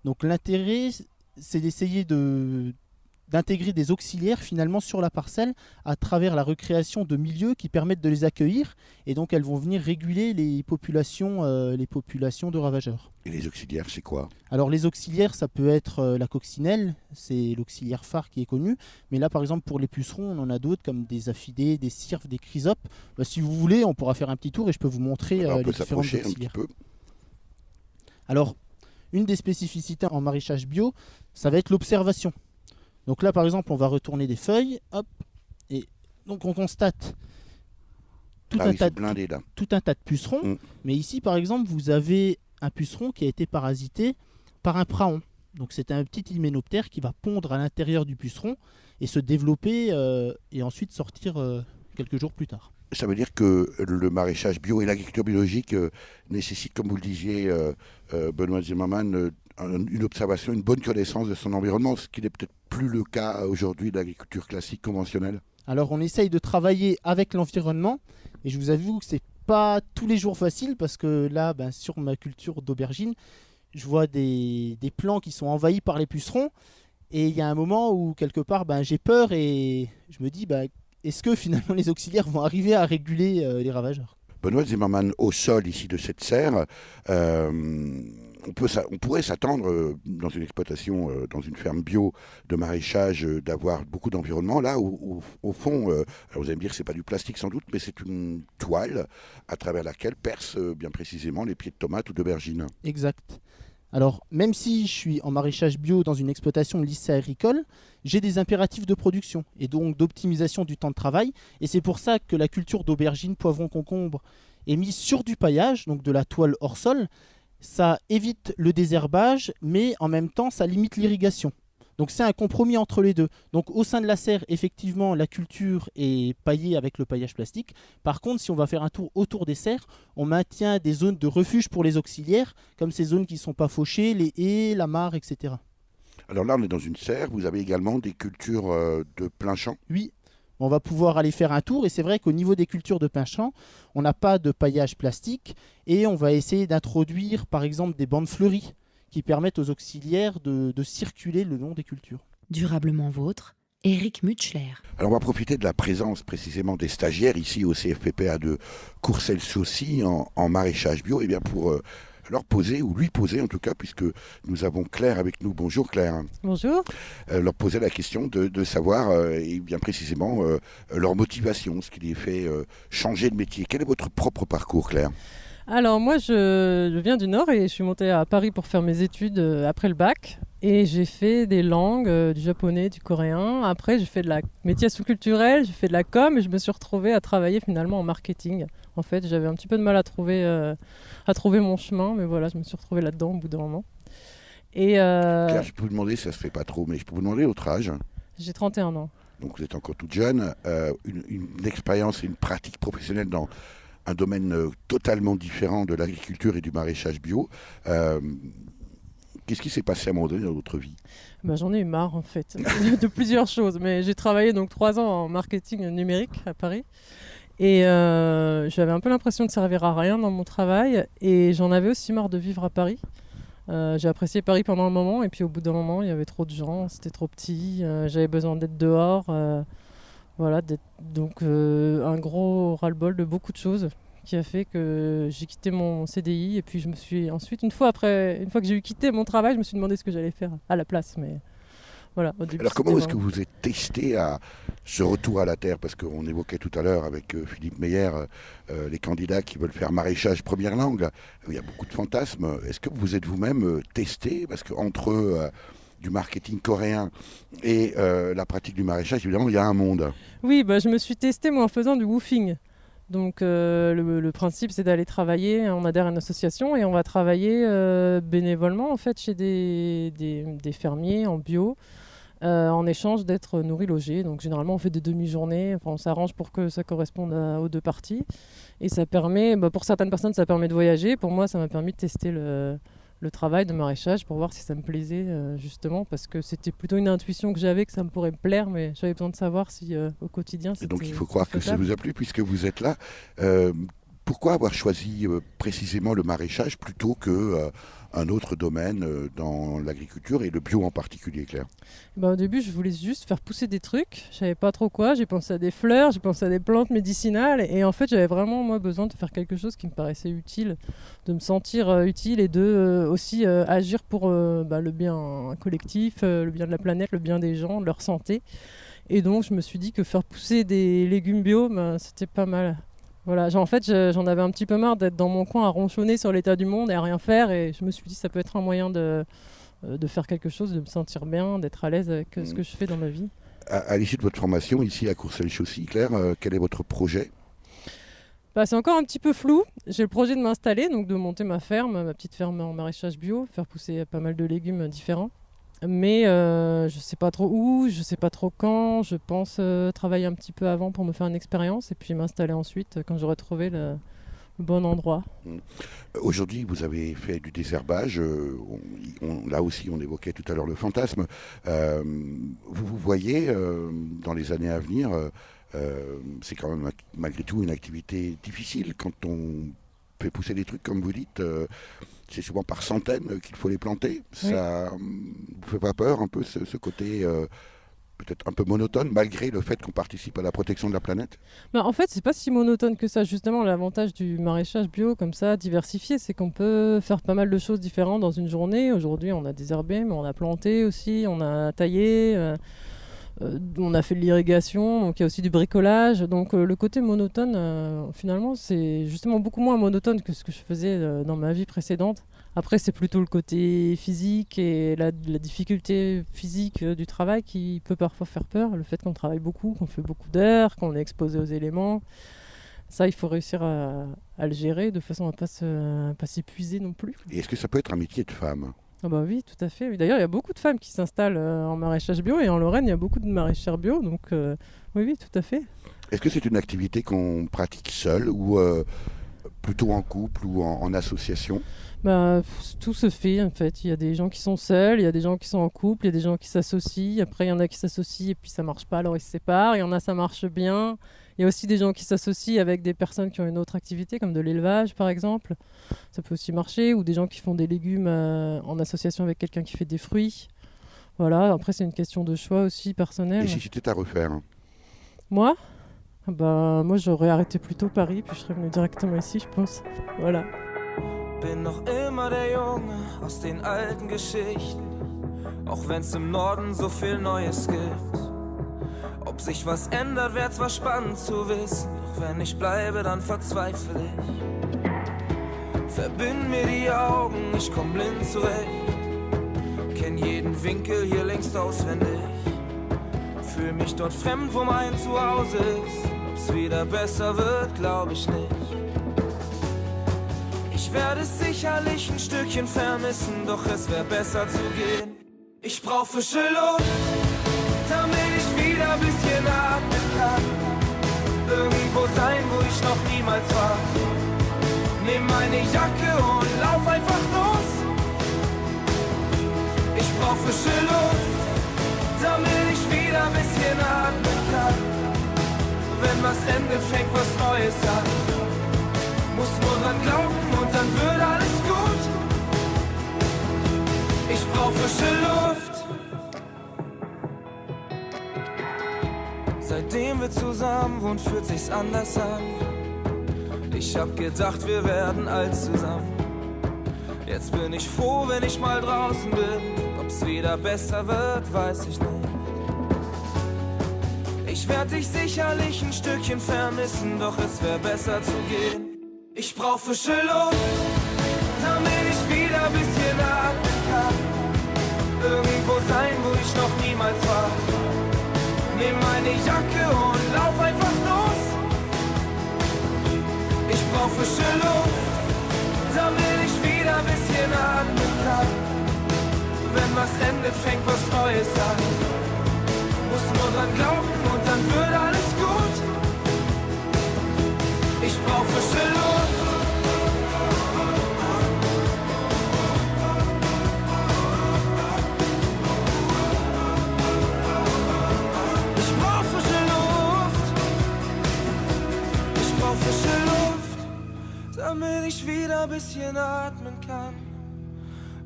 Donc l'intérêt, c'est d'essayer d'intégrer des auxiliaires finalement sur la parcelle à travers la recréation de milieux qui permettent de les accueillir, et donc elles vont venir réguler les populations de ravageurs. Et les auxiliaires, c'est quoi? Alors les auxiliaires, ça peut être la coccinelle, c'est l'auxiliaire phare qui est connu, mais là par exemple pour les pucerons, on en a d'autres comme des aphidés, des cirphes, des chrysopes. Si vous voulez, on pourra faire un petit tour et je peux vous montrer on les peut différents s'approcher auxiliaires. un petit peu. Alors, une des spécificités en maraîchage bio, ça va être l'observation. Donc là, par exemple, on va retourner des feuilles, hop, et donc on constate tout un tas de pucerons. Mais ici, par exemple, vous avez un puceron qui a été parasité par un praon. Donc c'est un petit hyménoptère qui va pondre à l'intérieur du puceron et se développer et ensuite sortir quelques jours plus tard. Ça veut dire que le maraîchage bio et l'agriculture biologique nécessitent, comme vous le disiez, Benoît Zimmermann, une observation, une bonne connaissance de son environnement, ce qui n'est peut-être plus le cas aujourd'hui de l'agriculture classique conventionnelle. Alors on essaye de travailler avec l'environnement et je vous avoue que c'est pas tous les jours facile parce que là, sur ma culture d'aubergine, je vois des plants qui sont envahis par les pucerons et il y a un moment où quelque part j'ai peur et je me dis est-ce que finalement les auxiliaires vont arriver à réguler les ravageurs? Benoît Zimmermann, au sol ici de cette serre, on pourrait s'attendre dans une exploitation, dans une ferme bio de maraîchage, d'avoir beaucoup d'environnement. Là, au fond, alors vous allez me dire, c'est pas du plastique sans doute, mais c'est une toile à travers laquelle percent bien précisément les pieds de tomates ou d'aubergines. Exact. Alors, même si je suis en maraîchage bio dans une exploitation de lycée agricole, j'ai des impératifs de production et donc d'optimisation du temps de travail. Et c'est pour ça que la culture d'aubergines, poivrons, concombres est mise sur du paillage, donc de la toile hors sol. Ça évite le désherbage, mais en même temps, ça limite l'irrigation. Donc c'est un compromis entre les deux. Donc au sein de la serre, effectivement, la culture est paillée avec le paillage plastique. Par contre, si on va faire un tour autour des serres, on maintient des zones de refuge pour les auxiliaires, comme ces zones qui ne sont pas fauchées, les haies, la mare, etc. Alors là, on est dans une serre. Vous avez également des cultures de plein champ. Oui, on va pouvoir aller faire un tour. Et c'est vrai qu'au niveau des cultures de plein champ, on n'a pas de paillage plastique. Et on va essayer d'introduire, par exemple, des bandes fleuries qui permettent aux auxiliaires de circuler le long des cultures. Durablement vôtre, Éric Mutschler. Alors on va profiter de la présence précisément des stagiaires ici au CFPPA de Courcelles-Chaussy en maraîchage bio, et bien pour leur poser, ou lui poser en tout cas, puisque nous avons Claire avec nous. Bonjour Claire. Bonjour. Leur poser la question de savoir, et bien précisément, leur motivation, ce qui les fait changer de métier. Quel est votre propre parcours, Claire ? Alors moi je viens du Nord et je suis montée à Paris pour faire mes études après le bac. Et j'ai fait des langues, du japonais, du coréen. Après j'ai fait de la médiation culturelle, j'ai fait de la com et je me suis retrouvée à travailler finalement en marketing. En fait j'avais un petit peu de mal à trouver mon chemin, mais voilà, je me suis retrouvée là-dedans au bout d'un moment. Et Claire, je peux vous demander, ça se fait pas trop, mais je peux vous demander votre âge ? J'ai 31 ans. Donc vous êtes encore toute jeune, une expérience et une pratique professionnelle dans un domaine totalement différent de l'agriculture et du maraîchage bio. Qu'est-ce qui s'est passé à un moment donné dans votre vie ? J'en ai eu marre en fait de plusieurs choses, mais j'ai travaillé donc 3 ans en marketing numérique à Paris et j'avais un peu l'impression de servir à rien dans mon travail et j'en avais aussi marre de vivre à Paris. J'ai apprécié Paris pendant un moment et puis au bout d'un moment il y avait trop de gens, c'était trop petit, j'avais besoin d'être dehors. Voilà, donc un gros ras-le-bol de beaucoup de choses qui a fait que j'ai quitté mon CDI et puis je me suis ensuite, une fois que j'ai eu quitté mon travail, je me suis demandé ce que j'allais faire à la place. Mais voilà, au début, alors comment est-ce que vous êtes testé à ce retour à la terre ? Parce qu'on évoquait tout à l'heure avec Philippe Meyer les candidats qui veulent faire maraîchage première langue. Il y a beaucoup de fantasmes. Est-ce que vous êtes vous-même testé ? Parce qu'entre du marketing coréen et la pratique du maraîchage, évidemment, il y a un monde. Oui, je me suis testée moi en faisant du woofing. Donc le principe, c'est d'aller travailler, on adhère à une association et on va travailler bénévolement en fait chez des fermiers en bio en échange d'être nourris, logés. Donc généralement, on fait des demi-journées, on s'arrange pour que ça corresponde aux deux parties. Et ça permet, pour certaines personnes, ça permet de voyager. Pour moi, ça m'a permis de tester le travail de maraîchage pour voir si ça me plaisait justement, parce que c'était plutôt une intuition que j'avais que ça me pourrait me plaire, mais j'avais besoin de savoir si au quotidien c'était. Et donc il faut croire que ça vous a plu puisque vous êtes là. Pourquoi avoir choisi précisément le maraîchage plutôt qu'un autre domaine dans l'agriculture et le bio en particulier, Claire ? Au début, je voulais juste faire pousser des trucs. Je savais pas trop quoi. J'ai pensé à des fleurs, j'ai pensé à des plantes médicinales. Et en fait, j'avais vraiment besoin de faire quelque chose qui me paraissait utile, de me sentir utile et de aussi agir pour le bien collectif, le bien de la planète, le bien des gens, leur santé. Et donc, je me suis dit que faire pousser des légumes bio, c'était pas mal. Voilà, en fait, j'en avais un petit peu marre d'être dans mon coin à ronchonner sur l'état du monde et à rien faire. Et je me suis dit ça peut être un moyen de faire quelque chose, de me sentir bien, d'être à l'aise avec ce que je fais dans ma vie. À l'issue de votre formation ici à Courcelles-Chaussy, Claire, quel est votre projet ? C'est encore un petit peu flou. J'ai le projet de m'installer, donc de monter ma petite ferme en maraîchage bio, faire pousser pas mal de légumes différents. Mais je sais pas trop où, je sais pas trop quand. Je pense travailler un petit peu avant pour me faire une expérience et puis m'installer ensuite quand j'aurai trouvé le bon endroit. Aujourd'hui, vous avez fait du désherbage. Là aussi, on évoquait tout à l'heure le fantasme. Vous voyez, dans les années à venir, c'est quand même malgré tout une activité difficile quand on fait pousser des trucs, comme vous dites. C'est souvent par centaines qu'il faut les planter. Ça vous fait pas peur un peu ce côté peut-être un peu monotone, malgré le fait qu'on participe à la protection de la planète? En fait, c'est pas si monotone que ça. Justement, l'avantage du maraîchage bio, comme ça, diversifié, c'est qu'on peut faire pas mal de choses différentes dans une journée. Aujourd'hui, on a désherbé, mais on a planté aussi, on a taillé, on a fait de l'irrigation, donc il y a aussi du bricolage. Donc le côté monotone, finalement, c'est justement beaucoup moins monotone que ce que je faisais dans ma vie précédente. Après, c'est plutôt le côté physique et la difficulté physique du travail qui peut parfois faire peur. Le fait qu'on travaille beaucoup, qu'on fait beaucoup d'heures, qu'on est exposé aux éléments. Ça, il faut réussir à le gérer de façon à ne pas s'épuiser non plus. Et est-ce que ça peut être un métier de femme? Ah bah oui, tout à fait. D'ailleurs, il y a beaucoup de femmes qui s'installent en maraîchage bio et en Lorraine, il y a beaucoup de maraîchères bio. Donc oui, tout à fait. Est-ce que c'est une activité qu'on pratique seule ou plutôt en couple ou en association? Tout se fait en fait. Il y a des gens qui sont seuls, il y a des gens qui sont en couple, il y a des gens qui s'associent. Après, il y en a qui s'associent et puis ça marche pas, alors ils se séparent. Il y en a, ça marche bien. Il y a aussi des gens qui s'associent avec des personnes qui ont une autre activité, comme de l'élevage par exemple. Ça peut aussi marcher. Ou des gens qui font des légumes en association avec quelqu'un qui fait des fruits. Voilà, après c'est une question de choix aussi personnel. Et si c'était à refaire? Moi moi j'aurais arrêté plus tôt Paris, puis je serais venu directement ici, je pense. Voilà. Bin noch immer der Junge aus den alten Geschichten, auch wenn's im Norden so viel Neues gibt. Ob sich was ändert, wär zwar spannend zu wissen, doch wenn ich bleibe, dann verzweifle ich. Verbind mir die Augen, ich komm blind zurecht, kenn jeden Winkel hier längst auswendig. Fühl mich dort fremd, wo mein Zuhause ist. Ob's wieder besser wird, glaub ich nicht. Ich werde es sicherlich ein Stückchen vermissen, doch es wär besser zu gehen. Ich brauch frische Luft, damit ich wieder ein bisschen atmen kann. Irgendwo sein, wo ich noch niemals war. Nimm meine Jacke und lauf einfach los. Ich brauch frische Luft, damit ich wieder ein bisschen atmen kann. Wenn was endet, fängt was Neues an. Muss nur dran glauben und dann wird alles gut. Ich brauch frische Luft. Seitdem wir zusammen wohnen, fühlt sich's anders an. Ich hab gedacht, wir werden alt zusammen. Jetzt bin ich froh, wenn ich mal draußen bin. Ob's wieder besser wird, weiß ich nicht. Ich werd dich sicherlich ein Stückchen vermissen, doch es wär besser zu gehen. Ich brauch frische Luft, damit ich wieder ein bisschen atmen kann. Irgendwo sein, wo ich noch niemals war. Nimm meine Jacke und lauf einfach los. Ich brauch frische Luft, damit ich wieder ein bisschen atmen kann. Wenn was endet, fängt was Neues an. Muss nur dran glauben und dann wird alles gut. Ich brauch frische Luft. Ich brauch frische Luft. Ich brauch frische Luft, damit ich wieder ein bisschen atmen kann.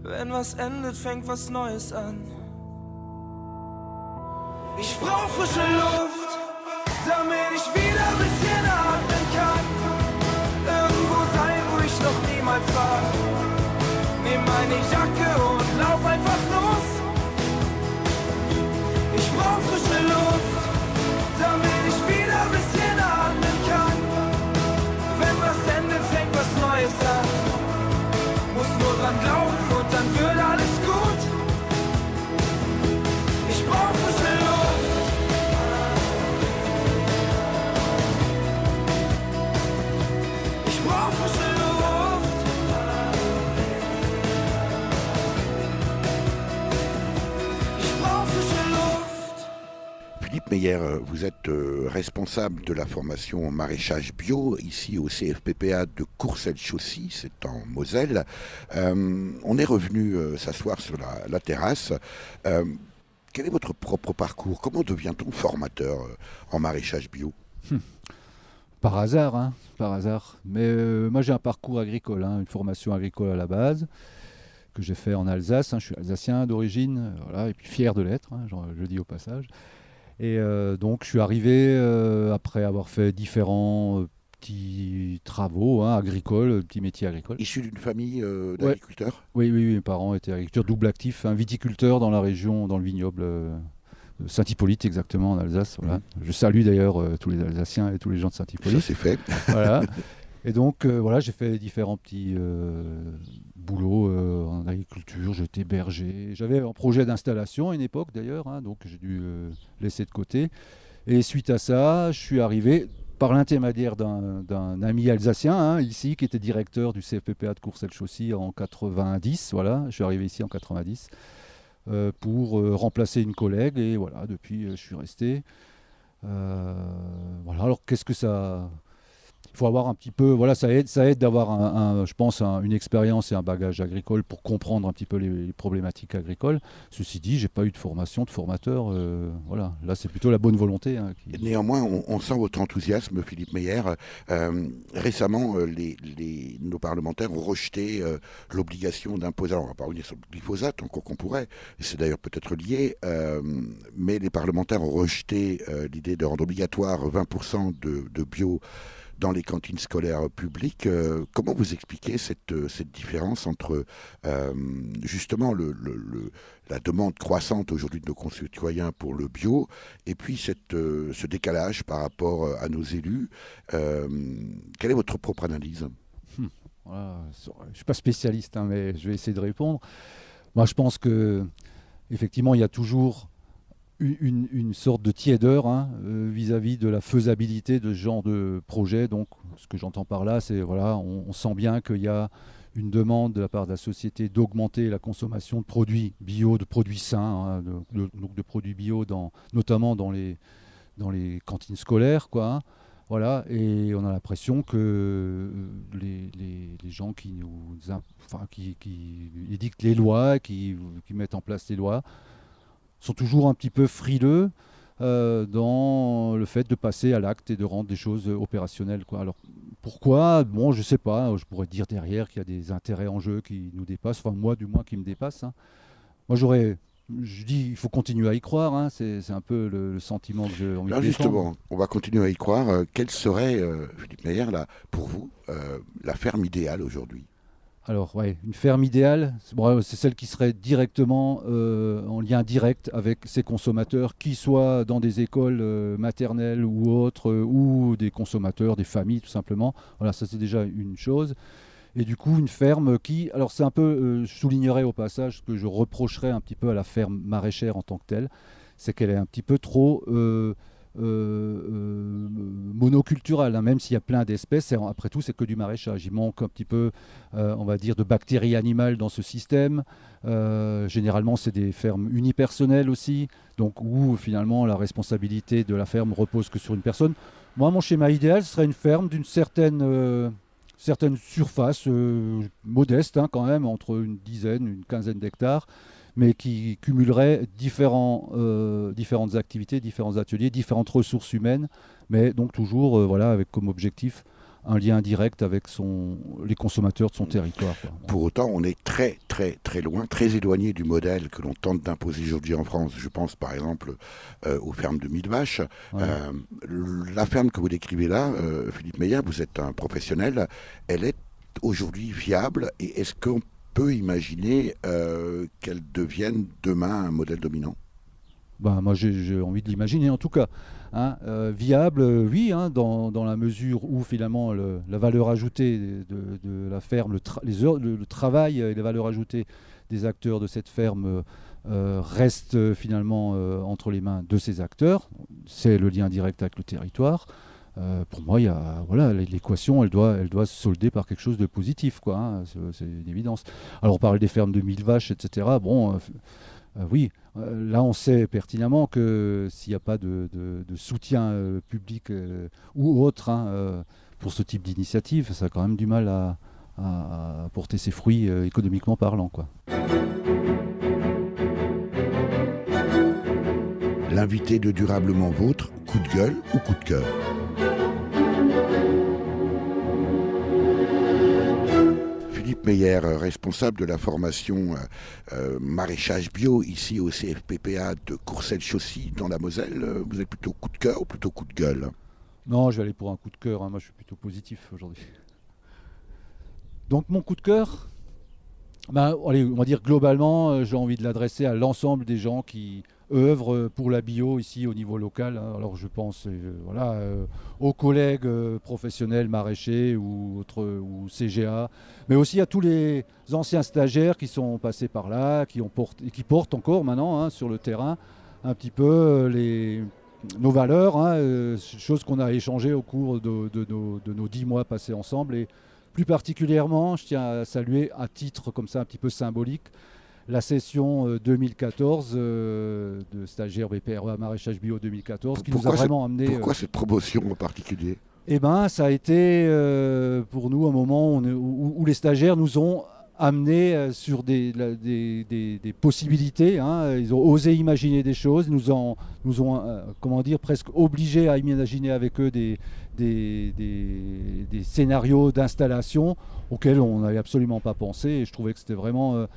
Wenn was endet, fängt was Neues an. Ich brauch frische Luft, damit ich wieder ein bisschen atmen kann. Irgendwo sein, wo ich noch niemals war. Nimm meine Jacke und lauf einfach los. Ich brauch frische Luft, damit ich wieder ein bisschen atmen kann. Wenn was endet, fängt was Neues an. Muss nur dran glauben und dann wird alles gut. Ich brauch frische Luft. Ich brauch frische Luft. Meyer, vous êtes responsable de la formation en maraîchage bio ici au CFPPA de Courcelles-Chaussy, c'est en Moselle. On est revenu s'asseoir sur la terrasse. Quel est votre propre parcours? Comment devient-on formateur en maraîchage bio? Par hasard, hein, par hasard. Mais moi j'ai un parcours agricole, hein, une formation agricole à la base, que j'ai fait en Alsace. Hein, je suis alsacien d'origine, voilà, et puis fier de l'être, hein, je le dis au passage. Et donc je suis arrivé après avoir fait différents petits travaux agricoles, petits métiers agricoles. Issu d'une famille d'agriculteurs? Oui, mes parents étaient agriculteurs, double actif, viticulteurs dans la région, dans le vignoble Saint-Hippolyte exactement en Alsace. Voilà. Je salue d'ailleurs tous les Alsaciens et tous les gens de Saint-Hippolyte. Ça c'est fait. Voilà. Et donc voilà, j'ai fait différents petits boulots en agriculture, j'étais berger. J'avais un projet d'installation à une époque d'ailleurs, hein, donc j'ai dû laisser de côté. Et suite à ça, je suis arrivé par l'intermédiaire d'un ami alsacien hein, ici, qui était directeur du CFPPA de Courcelles-Chaussy en 90. Voilà, je suis arrivé ici en 90 pour remplacer une collègue. Et voilà, depuis, je suis resté. Voilà, alors qu'est-ce que ça... Il faut avoir un petit peu, voilà, ça aide d'avoir je pense, une expérience et un bagage agricole pour comprendre un petit peu les problématiques agricoles. Ceci dit, j'ai pas eu de formation de formateur, voilà. Là, c'est plutôt la bonne volonté. Hein, Néanmoins, on sent votre enthousiasme, Philippe Meyer. Récemment, nos parlementaires ont rejeté l'obligation d'imposer, alors on va pas revenir sur le glyphosate, encore qu'on pourrait, et c'est d'ailleurs peut-être lié, mais les parlementaires ont rejeté l'idée de rendre obligatoire 20% de bio dans les cantines scolaires publiques. Comment vous expliquez cette différence entre justement la demande croissante aujourd'hui de nos concitoyens pour le bio et puis ce décalage par rapport à nos élus? Quelle est votre propre analyse? Voilà, je ne suis pas spécialiste, hein, mais je vais essayer de répondre. Moi, je pense que effectivement, il y a toujours une sorte de tiédeur hein, vis-à-vis de la faisabilité de ce genre de projet. Donc, ce que j'entends par là, c'est voilà, on sent bien qu'il y a une demande de la part de la société d'augmenter la consommation de produits bio, de produits sains, hein, donc de produits bio, notamment dans les cantines scolaires, quoi. Hein. Voilà, et on a l'impression que les gens qui édictent les lois, qui mettent en place les lois, sont toujours un petit peu frileux dans le fait de passer à l'acte et de rendre des choses opérationnelles, quoi. Alors pourquoi? Bon, je sais pas, je pourrais dire derrière qu'il y a des intérêts en jeu qui nous dépassent, enfin moi du moins qui me dépassent. Hein. Moi je dis il faut continuer à y croire, hein. C'est un peu le sentiment que j'ai envie de défendre. Justement, on va continuer à y croire. Quelle serait, Philippe Meyer, là, pour vous, la ferme idéale aujourd'hui? Alors, ouais, une ferme idéale, c'est celle qui serait directement en lien direct avec ses consommateurs, qu'ils soient dans des écoles maternelles ou autres, ou des consommateurs, des familles tout simplement. Voilà, ça c'est déjà une chose. Et du coup, une ferme qui... Alors c'est un peu, je soulignerai au passage, ce que je reprocherais un petit peu à la ferme maraîchère en tant que telle, c'est qu'elle est un petit peu trop... monoculturel, hein, même s'il y a plein d'espèces, après tout c'est que du maraîchage. Il manque un petit peu, on va dire, de bactéries animales dans ce système. Généralement c'est des fermes unipersonnelles aussi, donc où finalement la responsabilité de la ferme repose que sur une personne. Moi, mon schéma idéal ce serait une ferme d'une certaine surface modeste, hein, quand même, entre une quinzaine d'hectares, mais qui cumulerait différentes activités, différents ateliers, différentes ressources humaines, mais donc toujours voilà, avec comme objectif un lien direct avec les consommateurs de son territoire, quoi. Pour autant, on est très très très loin, très éloigné du modèle que l'on tente d'imposer aujourd'hui en France. Je pense par exemple aux fermes de 1000 vaches. Ouais. La ferme que vous décrivez là, Philippe Meyer, vous êtes un professionnel, elle est aujourd'hui viable, et est-ce qu'on peut imaginer qu'elle devienne demain un modèle dominant? Moi j'ai envie de l'imaginer en tout cas. Hein, viable, oui, hein, dans la mesure où finalement la valeur ajoutée de la ferme, le travail et les valeurs ajoutées des acteurs de cette ferme restent finalement entre les mains de ces acteurs. C'est le lien direct avec le territoire. Pour moi, l'équation, elle doit se solder par quelque chose de positif, quoi, hein, c'est une évidence. Alors on parlait des fermes de 1000 vaches, etc. Bon, Oui, là on sait pertinemment que s'il n'y a pas de soutien public ou autre pour ce type d'initiative, ça a quand même du mal à porter ses fruits économiquement parlant, quoi. L'invité de Durablement Vôtre, coup de gueule ou coup de cœur? Philippe Meyer, responsable de la formation maraîchage bio ici au CFPPA de Courcelles-Chaussy dans la Moselle, vous êtes plutôt coup de cœur ou plutôt coup de gueule? Non, je vais aller pour un coup de cœur, moi je suis plutôt positif aujourd'hui. Donc mon coup de cœur, allez, on va dire globalement, j'ai envie de l'adresser à l'ensemble des gens qui œuvrent pour la bio ici au niveau local. Alors je pense aux collègues professionnels maraîchers ou CGA, mais aussi à tous les anciens stagiaires qui sont passés par là, qui portent encore maintenant sur le terrain un petit peu nos valeurs, choses qu'on a échangées au cours de nos 10 mois passés ensemble. Et plus particulièrement, je tiens à saluer à titre comme ça un petit peu symbolique la session 2014 de stagiaire BPREA maraîchage bio 2014 qui nous a vraiment amené... Pourquoi cette promotion en particulier? Eh bien, ça a été pour nous un moment où les stagiaires nous ont amenés sur des possibilités. Ils ont osé imaginer des choses, nous ont presque obligés à imaginer avec eux des scénarios d'installation auxquels on n'avait absolument pas pensé. Et je trouvais que c'était vraiment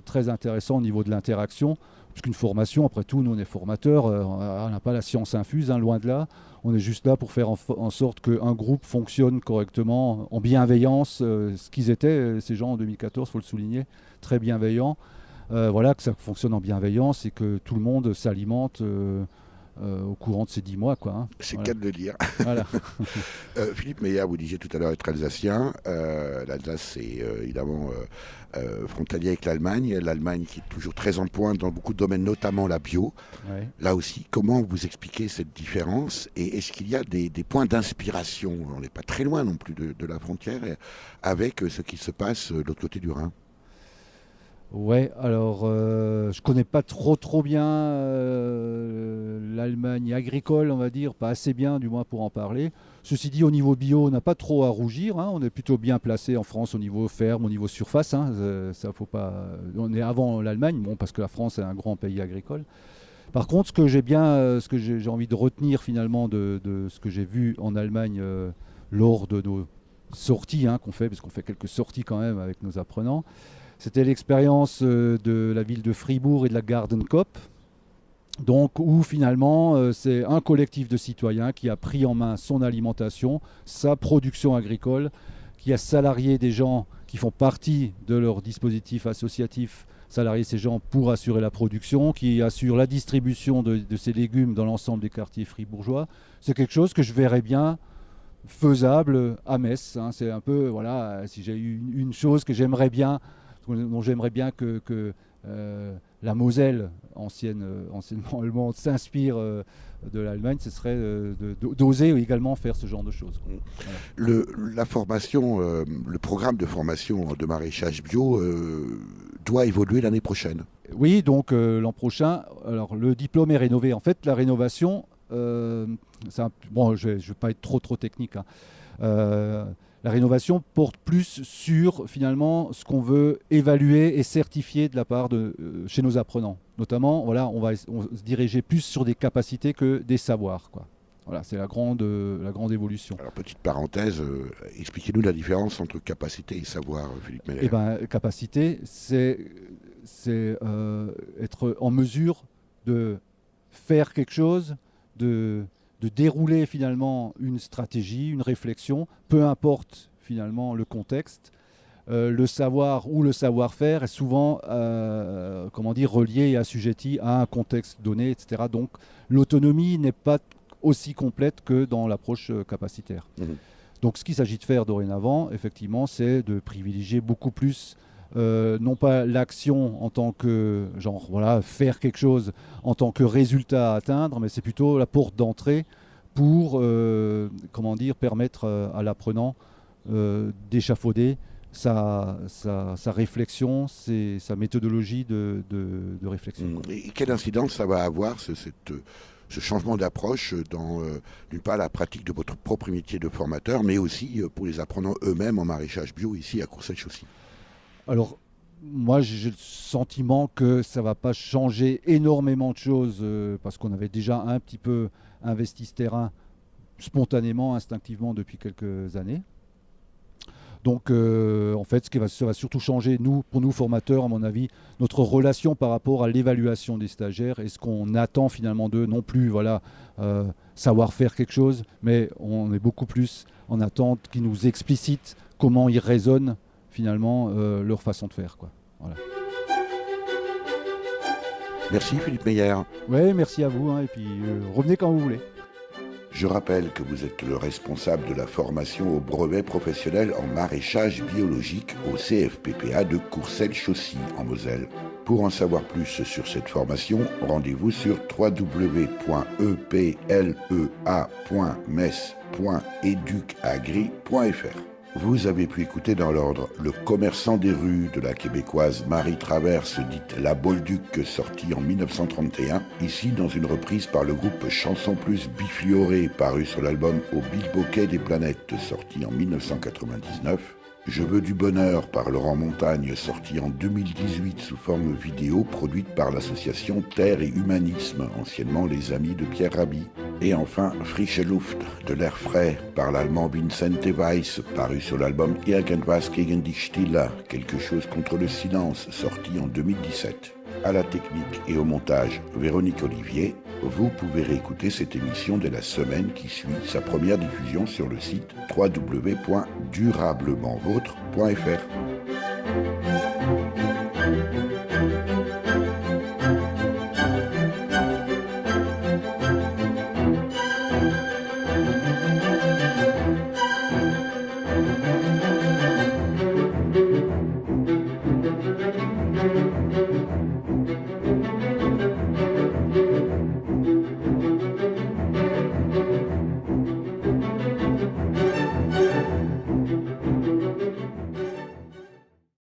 très intéressant au niveau de l'interaction. Puisqu'une formation, après tout, nous on est formateurs, on n'a pas la science infuse, loin de là. On est juste là pour faire en sorte qu'un groupe fonctionne correctement, en bienveillance, ce qu'ils étaient, ces gens en 2014, il faut le souligner, très bienveillants. Que ça fonctionne en bienveillance et que tout le monde s'alimente au courant de ces 10 mois. C'est le cas de le dire. Voilà. Philippe Meyer, vous disiez tout à l'heure être alsacien. L'Alsace, c'est évidemment frontalier avec l'Allemagne. L'Allemagne qui est toujours très en pointe dans beaucoup de domaines, notamment la bio. Ouais. Là aussi, comment vous expliquez cette différence? Et est-ce qu'il y a des points d'inspiration? On n'est pas très loin non plus de la frontière avec ce qui se passe de l'autre côté du Rhin. Ouais, alors je connais pas trop bien l'Allemagne agricole, on va dire, pas assez bien du moins pour en parler. Ceci dit, au niveau bio, on n'a pas trop à rougir, on est plutôt bien placé en France au niveau ferme, au niveau surface. Ça faut pas. On est avant l'Allemagne, parce que la France est un grand pays agricole. Par contre, ce que j'ai envie de retenir finalement de ce que j'ai vu en Allemagne lors de nos sorties qu'on fait, parce qu'on fait quelques sorties quand même avec nos apprenants. C'était l'expérience de la ville de Fribourg et de la Gardenkop, donc où finalement c'est un collectif de citoyens qui a pris en main son alimentation, sa production agricole, qui a salarié des gens qui font partie de leur dispositif associatif, salarié ces gens pour assurer la production, qui assure la distribution de ces légumes dans l'ensemble des quartiers fribourgeois. C'est quelque chose que je verrais bien faisable à Metz. C'est un peu, si j'ai une chose que j'aimerais bien, dont j'aimerais bien que la Moselle, anciennement allemande, s'inspire de l'Allemagne, ce serait d'oser également faire ce genre de choses. Voilà. La formation, le programme de formation de maraîchage bio doit évoluer l'année prochaine. Oui, donc l'an prochain, alors le diplôme est rénové. En fait, la rénovation, je ne vais pas être trop technique. La rénovation porte plus sur finalement ce qu'on veut évaluer et certifier de la part chez nos apprenants. Notamment, on va se diriger plus sur des capacités que des savoirs. Voilà, c'est la grande évolution. Alors, petite parenthèse, expliquez-nous la différence entre capacité et savoir, Philippe Meyer. Capacité, c'est être en mesure de faire quelque chose, de dérouler finalement une stratégie, une réflexion, peu importe finalement le contexte. Le savoir ou le savoir-faire est souvent relié et assujetti à un contexte donné, etc. Donc l'autonomie n'est pas aussi complète que dans l'approche capacitaire. Donc ce qu'il s'agit de faire dorénavant, effectivement, c'est de privilégier beaucoup plus non pas l'action en tant que faire quelque chose en tant que résultat à atteindre, mais c'est plutôt la porte d'entrée pour permettre à l'apprenant d'échafauder sa réflexion, sa méthodologie de réflexion. Et quelle incidence ça va avoir, ce changement d'approche dans, d'une part, la pratique de votre propre métier de formateur, mais aussi pour les apprenants eux-mêmes en maraîchage bio ici à Courcelles-Chaussy? Alors, moi, j'ai le sentiment que ça ne va pas changer énormément de choses parce qu'on avait déjà un petit peu investi ce terrain spontanément, instinctivement depuis quelques années. Donc, en fait, ça va surtout changer, pour nous formateurs, à mon avis, notre relation par rapport à l'évaluation des stagiaires et ce qu'on attend finalement d'eux, non plus savoir faire quelque chose, mais on est beaucoup plus en attente qu'ils nous explicitent comment ils raisonnent finalement leur façon de faire, quoi. Voilà. Merci Philippe Meyer. Oui, merci à vous, et puis revenez quand vous voulez. Je rappelle que vous êtes le responsable de la formation au brevet professionnel en maraîchage biologique au CFPPA de Courcelles-Chaussy en Moselle. Pour en savoir plus sur cette formation, rendez-vous sur www.eplea.mes.educagri.fr. Vous avez pu écouter dans l'ordre Le commerçant des rues de la québécoise Marie Traverse, dite La Bolduc, sortie en 1931, ici dans une reprise par le groupe Chanson Plus Biflioré, paru sur l'album Au Bilboquet des Planètes, sorti en 1999. Je veux du bonheur par Laurent Montagne, sorti en 2018 sous forme vidéo, produite par l'association Terre et Humanisme, anciennement les Amis de Pierre Rabhi. Et enfin, Frische Luft, de l'air frais, par l'allemand Vincent Weiss, paru sur l'album Irgendwas gegen die Stille, quelque chose contre le silence, sorti en 2017. À la technique et au montage, Véronique Olivier. Vous pouvez réécouter cette émission dès la semaine qui suit sa première diffusion sur le site www.durablementvôtre.fr.